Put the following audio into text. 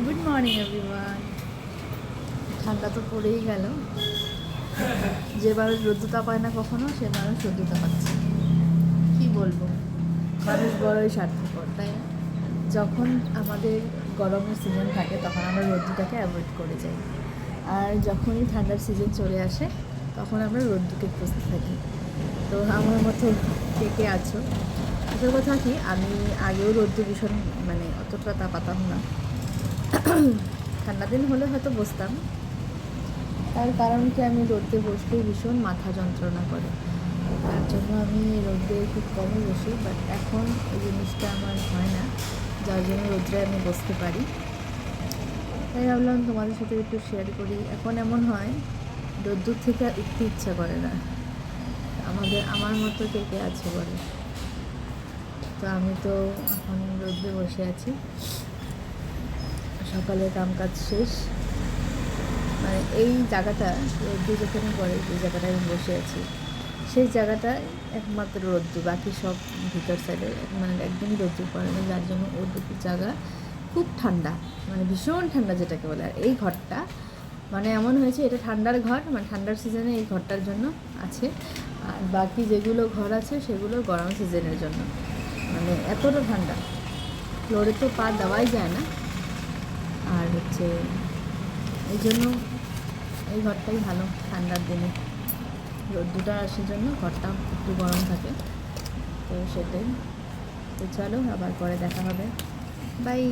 Good morning everyone. ঠান্ডা তো পড়েই গেল। যে মানুষ রোদ্দুতা পায় না কখনো, সে মানুষ রোদ্দুতা পাচ্ছে। কি বলবো, মানুষ বড়ই স্বার্থপর, তাই না? যখন আমাদের গরমের সিজন থাকে তখন আমরা রোদ্দুটাকে অ্যাভয়েড করে যাই, আর যখনই ঠান্ডার সিজন চলে আসে তখন আমরা রোদ্দুকে খুঁজতে থাকি। তো আমার মতো কে কে আছো? আসল কথা কি, আমি আগেও রোদ্দু ভীষণ অতটা তাপাতাম না। ঠান্ডা দিন হলে হয়তো বসতাম, তার কারণ কি, আমি রোদে বসলেই ভীষণ মাথা যন্ত্রণা করে, তার জন্য আমি রোদে খুব কমই বসি। বাট এখন এই জিনিসটা আমার হয় না, যার জন্য রোদ্রে আমি বসতে পারি। তাই ভাবলাম তোমাদের সাথে একটু শেয়ার করি। এখন এমন হয় রোদ্দুর থেকে আর উঠতে ইচ্ছা করে না। আমার মতো কে কে আছে বলে? তো আমি তো এখন রোদে বসে আছি, সকালে কামকাজ শেষ। এই জায়গাটা রোদ্দু যেখানে পড়ে, যে জায়গাটায় আমি বসে আছি সেই জায়গাটায় একমাত্র রোদ্দু, বাকি সব ভিতর সাইডে একদমই রোদ্দু পড়ে না, যার জন্য ওর দুটো জায়গা খুব ঠান্ডা, ভীষণ ঠান্ডা যেটাকে বলে। আর এই ঘরটা এমন হয়েছে, এটা ঠান্ডার ঘর, ঠান্ডার সিজনে এই ঘরটার জন্য আছে। আর বাকি যেগুলো ঘর আছে সেগুলো গরম সিজনের জন্য। এতটা ঠান্ডা, ফ্লোরে তো পা দেওয়াই যায় না। আর এই জন্য এই ঘরটাই ভালো ঠান্ডার দিনে। রোদ্দুটা আসার জন্য ঘরটা একটু গরম থাকে, তো সেটাই। তো চলো, আবার পরে দেখা হবে। বাই।